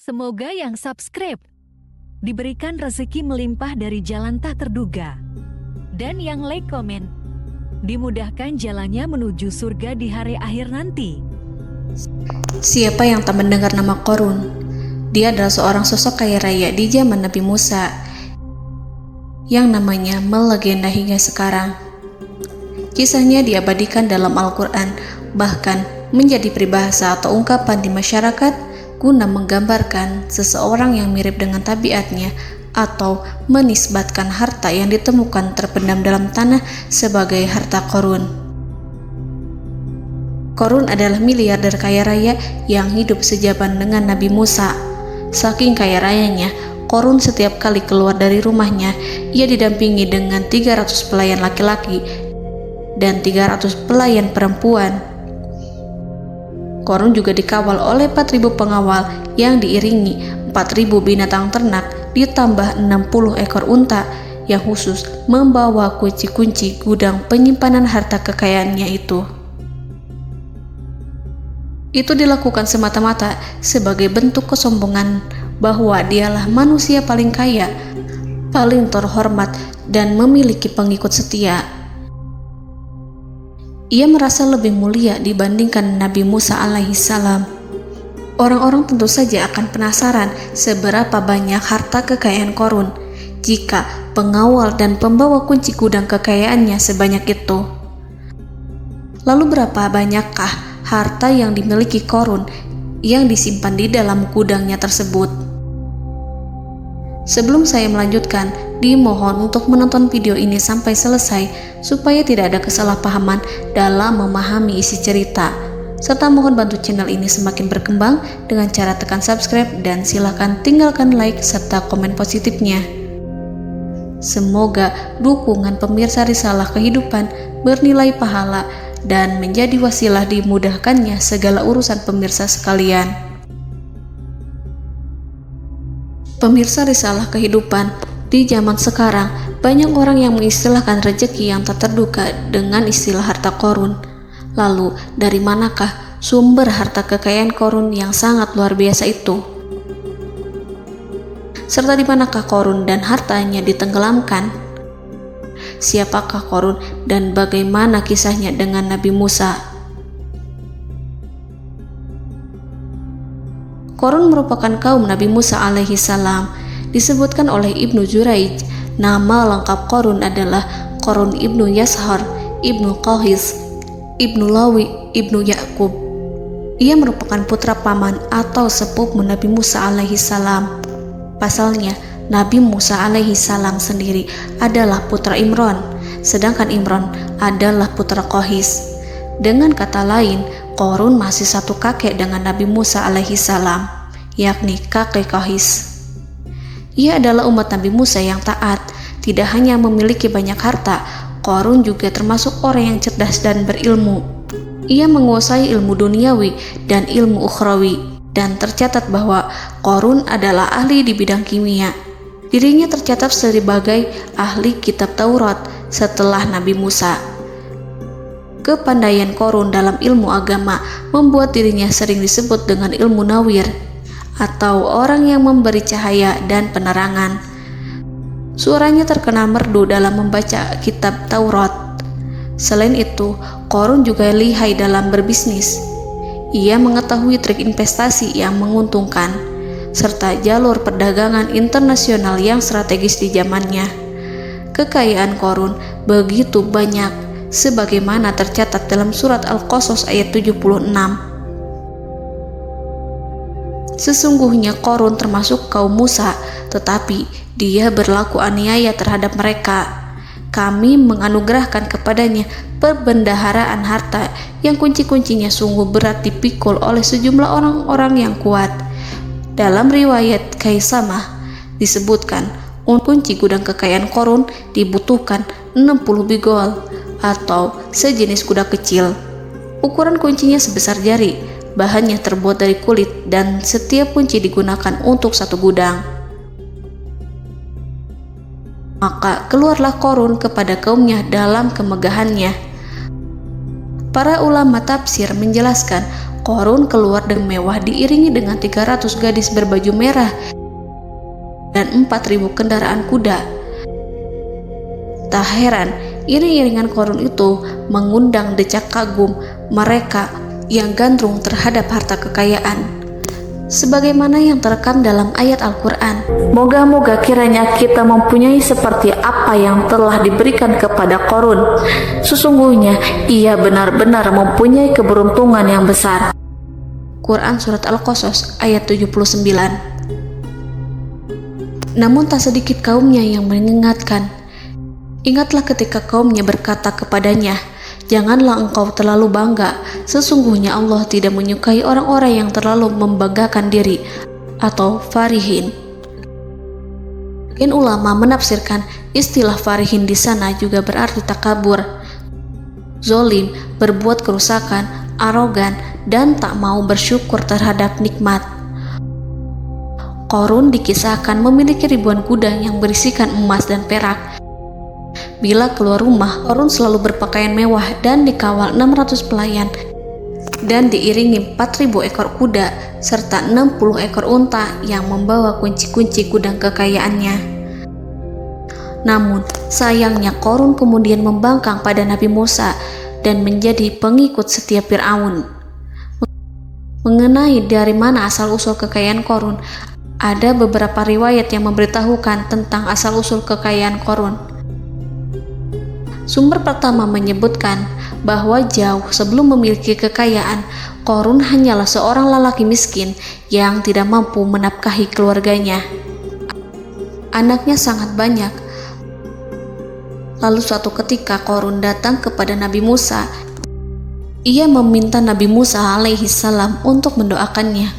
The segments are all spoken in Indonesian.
Semoga yang subscribe diberikan rezeki melimpah dari jalan tak terduga. Dan yang like komen, dimudahkan jalannya menuju surga di hari akhir nanti. Siapa yang tak mendengar nama Qorun? Dia adalah seorang sosok kaya raya di zaman Nabi Musa yang namanya melegenda hingga sekarang. Kisahnya diabadikan dalam Al-Quran, bahkan menjadi peribahasa atau ungkapan di masyarakat guna menggambarkan seseorang yang mirip dengan tabiatnya atau menisbatkan harta yang ditemukan terpendam dalam tanah sebagai harta Qorun. Qorun adalah miliarder kaya raya yang hidup sejaman dengan Nabi Musa. Saking kaya rayanya, Qorun setiap kali keluar dari rumahnya, ia didampingi dengan 300 pelayan laki-laki dan 300 pelayan perempuan. Qorun juga dikawal oleh 4.000 pengawal yang diiringi 4.000 binatang ternak ditambah 60 ekor unta yang khusus membawa kunci-kunci gudang penyimpanan harta kekayaannya itu. Itu dilakukan semata-mata sebagai bentuk kesombongan bahwa dialah manusia paling kaya, paling terhormat, dan memiliki pengikut setia. Ia merasa lebih mulia dibandingkan Nabi Musa alaihissalam. Orang-orang tentu saja akan penasaran seberapa banyak harta kekayaan Qorun jika pengawal dan pembawa kunci gudang kekayaannya sebanyak itu. Lalu berapa banyakkah harta yang dimiliki Qorun yang disimpan di dalam gudangnya tersebut? Sebelum saya melanjutkan, dimohon untuk menonton video ini sampai selesai supaya tidak ada kesalahpahaman dalam memahami isi cerita, serta mohon bantu channel ini semakin berkembang dengan cara tekan subscribe dan silakan tinggalkan like serta komen positifnya. Semoga dukungan pemirsa Risalah Kehidupan bernilai pahala dan menjadi wasilah dimudahkannya segala urusan pemirsa sekalian. Pemirsa Risalah Kehidupan, di zaman sekarang banyak orang yang mengistilahkan rezeki yang tak terduga dengan istilah harta Qorun. Lalu dari manakah sumber harta kekayaan Qorun yang sangat luar biasa itu? Serta di manakah Qorun dan hartanya ditenggelamkan? Siapakah Qorun dan bagaimana kisahnya dengan Nabi Musa? Qorun merupakan kaum Nabi Musa alaihissalam. Disebutkan oleh Ibnu Juraij, nama lengkap Qorun adalah Qorun ibnu Yashar, ibnu Qahis, ibnu Lawi, ibnu Yakub. Ia merupakan putra paman atau sepupu Nabi Musa alaihissalam. Pasalnya, Nabi Musa alaihissalam sendiri adalah putra Imran, sedangkan Imran adalah putra Qahis. Dengan kata lain, Qorun masih satu kakek dengan Nabi Musa alaihissalam, yakni kakek Qahis. Ia adalah umat Nabi Musa yang taat. Tidak hanya memiliki banyak harta, Qorun juga termasuk orang yang cerdas dan berilmu. Ia menguasai ilmu duniawi dan ilmu ukhrawi, dan tercatat bahwa Qorun adalah ahli di bidang kimia. Dirinya tercatat sebagai ahli kitab Taurat setelah Nabi Musa. Kepandaian Qorun dalam ilmu agama membuat dirinya sering disebut dengan ilmu nawir, atau orang yang memberi cahaya dan penerangan. Suaranya terkenal merdu dalam membaca kitab Taurat. Selain itu, Qorun juga lihai dalam berbisnis. Ia mengetahui trik investasi yang menguntungkan, serta jalur perdagangan internasional yang strategis di zamannya. Kekayaan Qorun begitu banyak, sebagaimana tercatat dalam surat Al-Qasas ayat 76. Sesungguhnya Qorun termasuk kaum Musa, tetapi dia berlaku aniaya terhadap mereka. Kami menganugerahkan kepadanya perbendaharaan harta yang kunci-kuncinya sungguh berat dipikul oleh sejumlah orang-orang yang kuat. Dalam riwayat Kaisamah disebutkan, kunci gudang kekayaan Qorun dibutuhkan 60 bigol atau sejenis kuda kecil. Ukuran kuncinya sebesar jari, bahannya terbuat dari kulit, dan setiap kunci digunakan untuk satu gudang. Maka keluarlah Qorun kepada kaumnya dalam kemegahannya. Para ulama tafsir menjelaskan Korun keluar dengan mewah diiringi dengan 300 gadis berbaju merah dan 4.000 kendaraan kuda. Tak heran, iring-iringan Korun itu mengundang decak kagum mereka yang gandrung terhadap harta kekayaan. Sebagaimana yang terekam dalam ayat Al-Quran, moga-moga kiranya kita mempunyai seperti apa yang telah diberikan kepada Korun. Sesungguhnya ia benar-benar mempunyai keberuntungan yang besar. Quran Surat Al-Qasas ayat 79. Namun tak sedikit kaumnya yang mengingatkan. Ingatlah ketika kaumnya berkata kepadanya, janganlah engkau terlalu bangga, sesungguhnya Allah tidak menyukai orang-orang yang terlalu membanggakan diri atau farihin. Ulama menafsirkan istilah farihin di sana juga berarti takabur, zolim, berbuat kerusakan, arogan, dan tak mau bersyukur terhadap nikmat. Korun dikisahkan memiliki ribuan kuda yang berisikan emas dan perak. Bila keluar rumah, Korun selalu berpakaian mewah dan dikawal 600 pelayan dan diiringi 4.000 ekor kuda serta 60 ekor unta yang membawa kunci-kunci gudang kekayaannya. Namun, sayangnya Korun kemudian membangkang pada Nabi Musa dan menjadi pengikut setia Fir'aun. Mengenai dari mana asal-usul kekayaan Korun, ada beberapa riwayat yang memberitahukan tentang asal-usul kekayaan Korun. Sumber pertama menyebutkan bahwa jauh sebelum memiliki kekayaan, Korun hanyalah seorang lelaki miskin yang tidak mampu menafkahi keluarganya. Anaknya sangat banyak. Lalu suatu ketika Korun datang kepada Nabi Musa. Ia meminta Nabi Musa alaihi salam untuk mendoakannya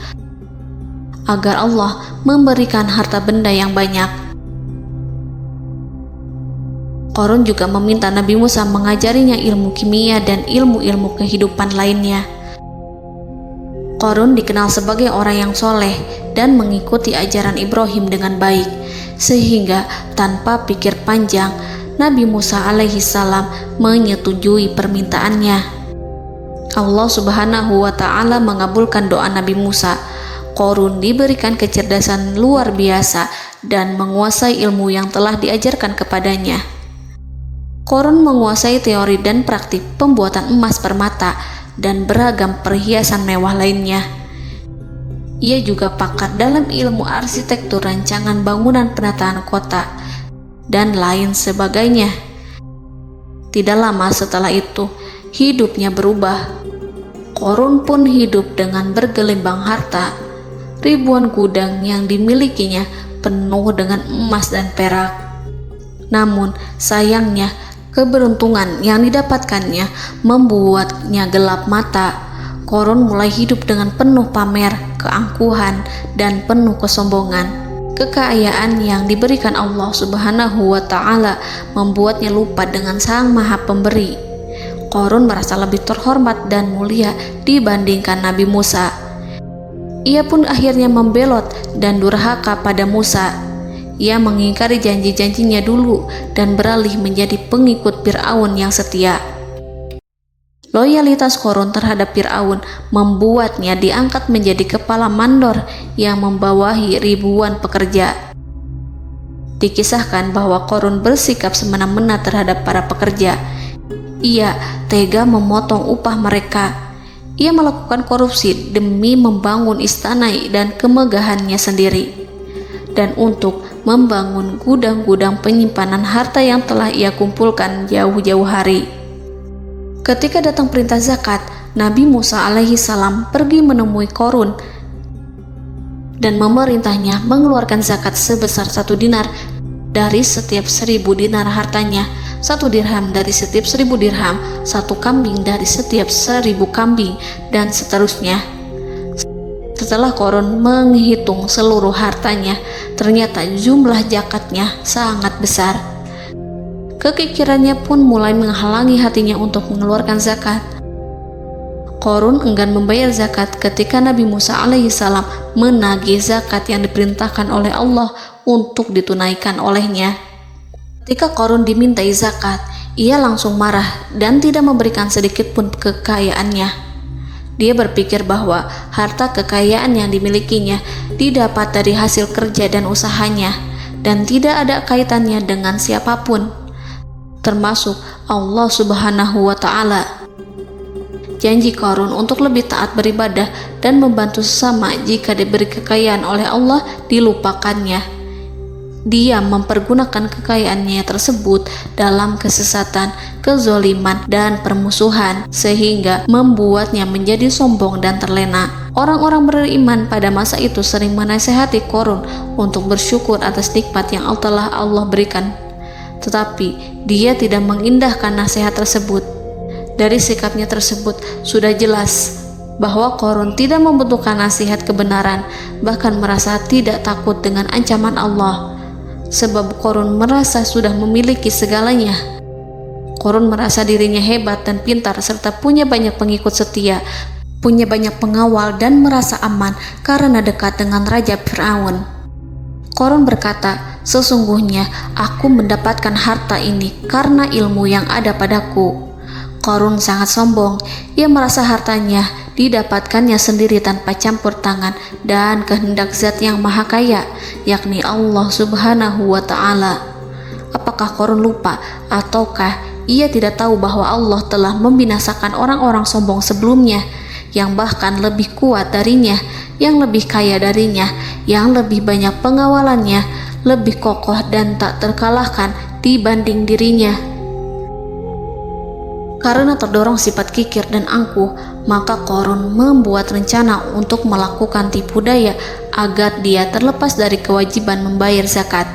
agar Allah memberikan harta benda yang banyak. Korun juga meminta Nabi Musa mengajarinya ilmu kimia dan ilmu-ilmu kehidupan lainnya. Korun dikenal sebagai orang yang soleh dan mengikuti ajaran Ibrahim dengan baik, sehingga tanpa pikir panjang, Nabi Musa alaihi salam menyetujui permintaannya. Allah Subhanahu wa Ta'ala mengabulkan doa Nabi Musa. Korun diberikan kecerdasan luar biasa dan menguasai ilmu yang telah diajarkan kepadanya. Korun menguasai teori dan praktik pembuatan emas permata dan beragam perhiasan mewah lainnya. Ia juga pakar dalam ilmu arsitektur, rancangan bangunan, penataan kota, dan lain sebagainya. Tidak lama setelah itu, hidupnya berubah. Korun pun hidup dengan bergelimbang harta. Ribuan gudang yang dimilikinya penuh dengan emas dan perak. Namun, sayangnya, keberuntungan yang didapatkannya membuatnya gelap mata. Korun mulai hidup dengan penuh pamer, keangkuhan, dan penuh kesombongan. Kekayaan yang diberikan Allah Subhanahu wa Ta'ala membuatnya lupa dengan Sang Maha Pemberi. Korun merasa lebih terhormat dan mulia dibandingkan Nabi Musa. Ia pun akhirnya membelot dan durhaka pada Musa. Ia mengingkari janji-janjinya dulu dan beralih menjadi pengikut Fir'aun yang setia. Loyalitas Korun terhadap Fir'aun membuatnya diangkat menjadi kepala mandor yang membawahi ribuan pekerja. Dikisahkan bahwa Korun bersikap semena-mena terhadap para pekerja. Ia tega memotong upah mereka. Ia melakukan korupsi demi membangun istana dan kemegahannya sendiri, dan untuk membangun gudang-gudang penyimpanan harta yang telah ia kumpulkan jauh-jauh hari. Ketika datang perintah zakat, Nabi Musa alaihi salam pergi menemui Korun dan memerintahnya mengeluarkan zakat sebesar 1 dinar dari setiap 1.000 dinar hartanya, 1 dirham dari setiap 1.000 dirham, 1 kambing dari setiap 1.000 kambing, dan seterusnya. Setelah Korun menghitung seluruh hartanya, ternyata jumlah zakatnya sangat besar. Kekikirannya pun mulai menghalangi hatinya untuk mengeluarkan zakat. Korun enggan membayar zakat ketika Nabi Musa alaihissalam menagih zakat yang diperintahkan oleh Allah untuk ditunaikan olehnya. Ketika Korun dimintai zakat, ia langsung marah dan tidak memberikan sedikit pun kekayaannya. Dia berpikir bahwa harta kekayaan yang dimilikinya didapat dari hasil kerja dan usahanya, dan tidak ada kaitannya dengan siapapun, termasuk Allah Subhanahu wa Ta'ala. Janji Qarun untuk lebih taat beribadah dan membantu sesama jika diberi kekayaan oleh Allah dilupakannya. Dia mempergunakan kekayaannya tersebut dalam kesesatan, kezoliman, dan permusuhan, sehingga membuatnya menjadi sombong dan terlena. Orang-orang beriman pada masa itu sering menasihati Qarun untuk bersyukur atas nikmat yang telah Allah berikan. Tetapi dia tidak mengindahkan nasihat tersebut. Dari sikapnya tersebut sudah jelas bahwa Qarun tidak membutuhkan nasihat kebenaran, bahkan merasa tidak takut dengan ancaman Allah. Sebab Qarun merasa sudah memiliki segalanya. Qarun merasa dirinya hebat dan pintar serta punya banyak pengikut setia, punya banyak pengawal dan merasa aman karena dekat dengan Raja Fir'aun. Qarun berkata, "Sesungguhnya aku mendapatkan harta ini karena ilmu yang ada padaku." Qarun sangat sombong. Ia merasa hartanya didapatkannya sendiri tanpa campur tangan dan kehendak Zat yang Maha Kaya, yakni Allah Subhanahu wa Ta'ala. Apakah Qarun lupa ataukah ia tidak tahu bahwa Allah telah membinasakan orang-orang sombong sebelumnya, yang bahkan lebih kuat darinya, yang lebih kaya darinya, yang lebih banyak pengawalannya, lebih kokoh dan tak terkalahkan dibanding dirinya? Karena terdorong sifat kikir dan angkuh, maka Qarun membuat rencana untuk melakukan tipu daya agar dia terlepas dari kewajiban membayar zakat.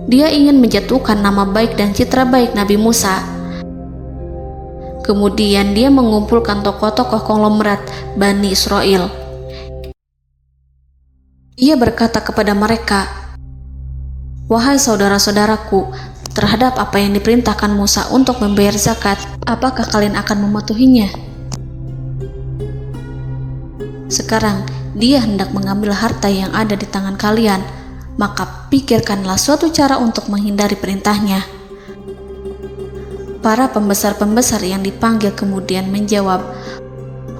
Dia ingin menjatuhkan nama baik dan citra baik Nabi Musa. Kemudian dia mengumpulkan tokoh-tokoh konglomerat Bani Israel. Ia berkata kepada mereka, "Wahai saudara-saudaraku, terhadap apa yang diperintahkan Musa untuk membayar zakat, apakah kalian akan mematuhinya? Sekarang dia hendak mengambil harta yang ada di tangan kalian, maka pikirkanlah suatu cara untuk menghindari perintahnya." Para pembesar-pembesar yang dipanggil kemudian menjawab,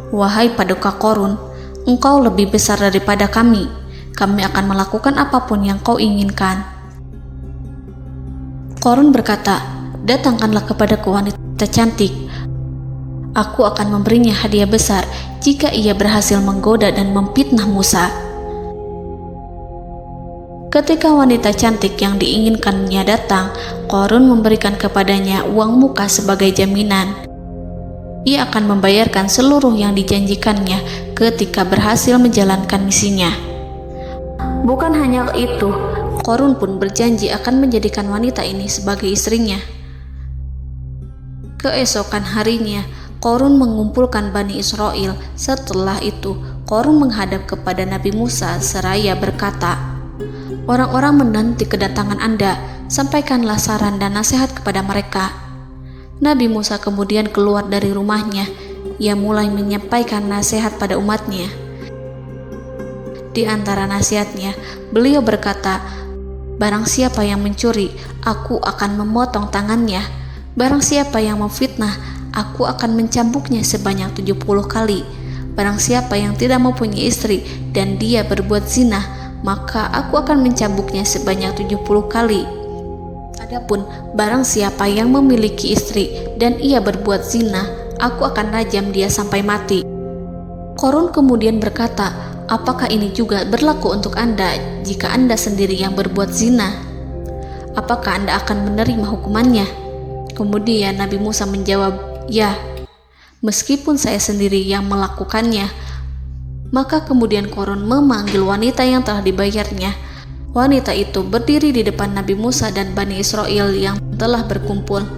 "Wahai paduka Qarun, engkau lebih besar daripada kami. Kami akan melakukan apapun yang kau inginkan." Qarun berkata, "Datangkanlah kepadaku wanita cantik. Aku akan memberinya hadiah besar jika ia berhasil menggoda dan memfitnah Musa." Ketika wanita cantik yang diinginkannya datang, Qarun memberikan kepadanya uang muka sebagai jaminan. Ia akan membayarkan seluruh yang dijanjikannya ketika berhasil menjalankan misinya. Bukan hanya itu, Qarun pun berjanji akan menjadikan wanita ini sebagai istrinya. Keesokan harinya, Qarun mengumpulkan Bani Israel. Setelah itu, Qarun menghadap kepada Nabi Musa seraya berkata, "Orang-orang menanti kedatangan Anda, sampaikanlah saran dan nasihat kepada mereka." Nabi Musa kemudian keluar dari rumahnya. Ia mulai menyampaikan nasihat pada umatnya. Di antara nasihatnya, beliau berkata, "Barang siapa yang mencuri, aku akan memotong tangannya. Barang siapa yang memfitnah, aku akan mencambuknya sebanyak 70 kali. Barang siapa yang tidak mempunyai istri dan dia berbuat zina, maka aku akan mencambuknya sebanyak 70 kali. Adapun barang siapa yang memiliki istri dan ia berbuat zina, aku akan rajam dia sampai mati." Qarun kemudian berkata, "Apakah ini juga berlaku untuk Anda jika Anda sendiri yang berbuat zina? Apakah Anda akan menerima hukumannya?" Kemudian Nabi Musa menjawab, "Ya, meskipun saya sendiri yang melakukannya." Maka kemudian Qarun memanggil wanita yang telah dibayarnya. Wanita itu berdiri di depan Nabi Musa dan Bani Israel yang telah berkumpul,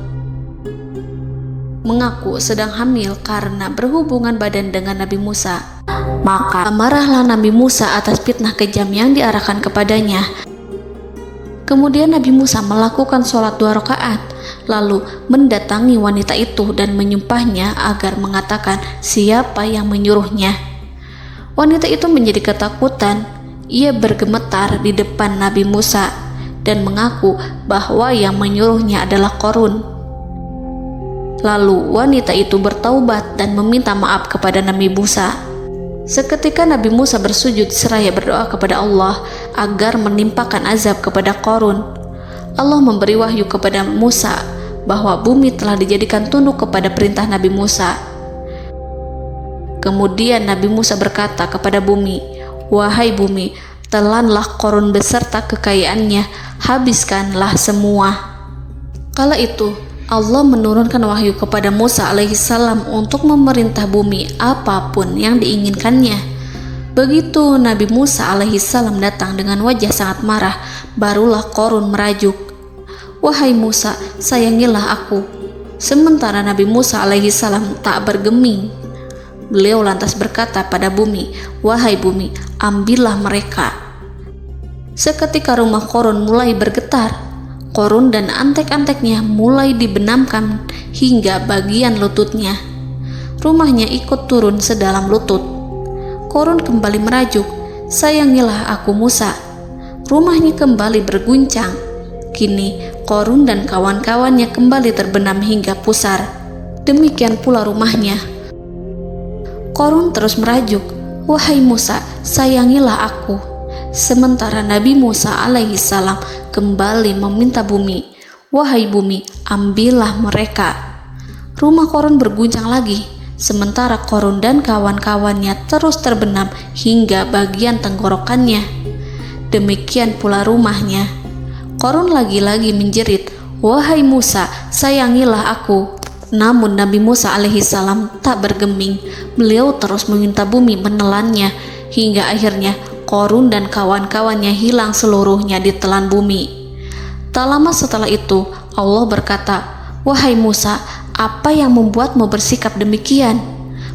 mengaku sedang hamil karena berhubungan badan dengan Nabi Musa. Maka marahlah Nabi Musa atas fitnah kejam yang diarahkan kepadanya. Kemudian Nabi Musa melakukan sholat 2 rakaat, lalu mendatangi wanita itu dan menyumpahnya agar mengatakan siapa yang menyuruhnya. Wanita itu menjadi ketakutan. Ia bergemetar di depan Nabi Musa dan mengaku bahwa yang menyuruhnya adalah Qarun. Lalu wanita itu bertaubat dan meminta maaf kepada Nabi Musa. Seketika Nabi Musa bersujud seraya berdoa kepada Allah agar menimpakan azab kepada Qarun. Allah memberi wahyu kepada Musa bahwa bumi telah dijadikan tunduk kepada perintah Nabi Musa. Kemudian Nabi Musa berkata kepada bumi, "Wahai bumi, telanlah Qarun beserta kekayaannya, habiskanlah semua." Kala itu Allah menurunkan wahyu kepada Musa alaihissalam untuk memerintah bumi apapun yang diinginkannya. Begitu Nabi Musa alaihissalam datang dengan wajah sangat marah, barulah Qarun merajuk, "Wahai Musa, sayangilah aku." Sementara Nabi Musa alaihissalam tak bergeming. Beliau lantas berkata pada bumi, "Wahai bumi, ambillah mereka." Seketika rumah Qarun mulai bergetar. Qarun dan antek-anteknya mulai dibenamkan hingga bagian lututnya. Rumahnya ikut turun sedalam lutut. Qarun kembali merajuk, "Sayangilah aku Musa." Rumahnya kembali berguncang. Kini Qarun dan kawan-kawannya kembali terbenam hingga pusar. Demikian pula rumahnya. Qarun terus merajuk, "Wahai Musa, sayangilah aku." Sementara Nabi Musa alaihissalam kembali meminta bumi, "Wahai bumi, ambillah mereka." Rumah Qarun berguncang lagi, sementara Qarun dan kawan-kawannya terus terbenam hingga bagian tenggorokannya. Demikian pula rumahnya. Qarun lagi-lagi menjerit, "Wahai Musa, sayangilah aku." Namun Nabi Musa alaihissalam tak bergeming. Beliau terus meminta bumi menelannya, hingga akhirnya Qarun dan kawan-kawannya hilang seluruhnya ditelan bumi. Tak lama setelah itu Allah berkata, "Wahai Musa, apa yang membuatmu bersikap demikian?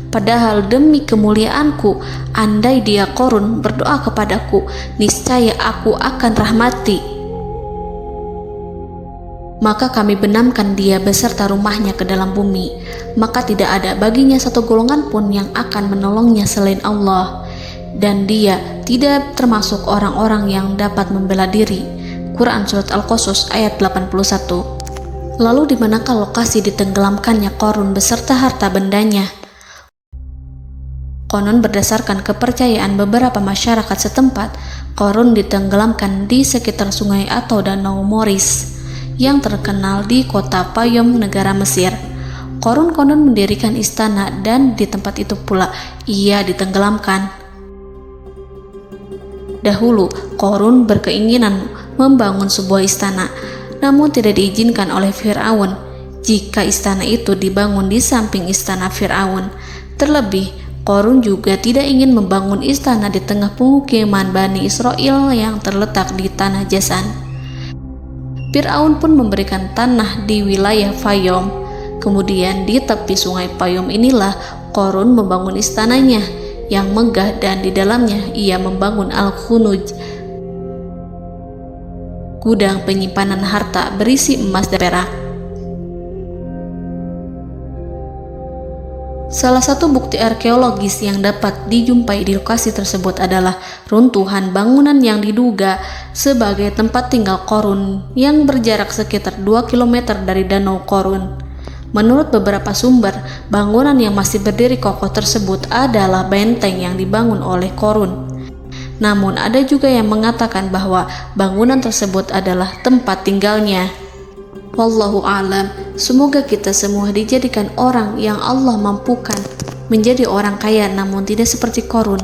Padahal demi kemuliaanku, andai dia Qarun berdoa kepadaku, niscaya aku akan rahmati. Maka kami benamkan dia beserta rumahnya ke dalam bumi, maka tidak ada baginya satu golongan pun yang akan menolongnya selain Allah, dan dia tidak termasuk orang-orang yang dapat membela diri." Quran Surat Al-Qasas ayat 81. Lalu di manakah lokasi ditenggelamkannya Qarun beserta harta bendanya? Konon berdasarkan kepercayaan beberapa masyarakat setempat, Qarun ditenggelamkan di sekitar sungai atau danau Moris yang terkenal di kota Payom, negara Mesir. Qarun konon mendirikan istana dan di tempat itu pula ia ditenggelamkan. Dahulu, Qarun berkeinginan membangun sebuah istana, namun tidak diizinkan oleh Fir'aun jika istana itu dibangun di samping istana Fir'aun. Terlebih, Qarun juga tidak ingin membangun istana di tengah pemukiman Bani Israel yang terletak di tanah Jasan. Fir'aun pun memberikan tanah di wilayah Fayom. Kemudian di tepi sungai Payom inilah Qarun membangun istananya yang megah, dan di dalamnya ia membangun Al-Khunuj, gudang penyimpanan harta berisi emas dan perak. Salah satu bukti arkeologis yang dapat dijumpai di lokasi tersebut adalah runtuhan bangunan yang diduga sebagai tempat tinggal Qarun yang berjarak sekitar 2 km dari Danau Qarun. Menurut beberapa sumber, bangunan yang masih berdiri kokoh tersebut adalah benteng yang dibangun oleh Qarun. Namun ada juga yang mengatakan bahwa bangunan tersebut adalah tempat tinggalnya. Wallahu a'lam. Semoga kita semua dijadikan orang yang Allah mampukan menjadi orang kaya namun tidak seperti Qarun,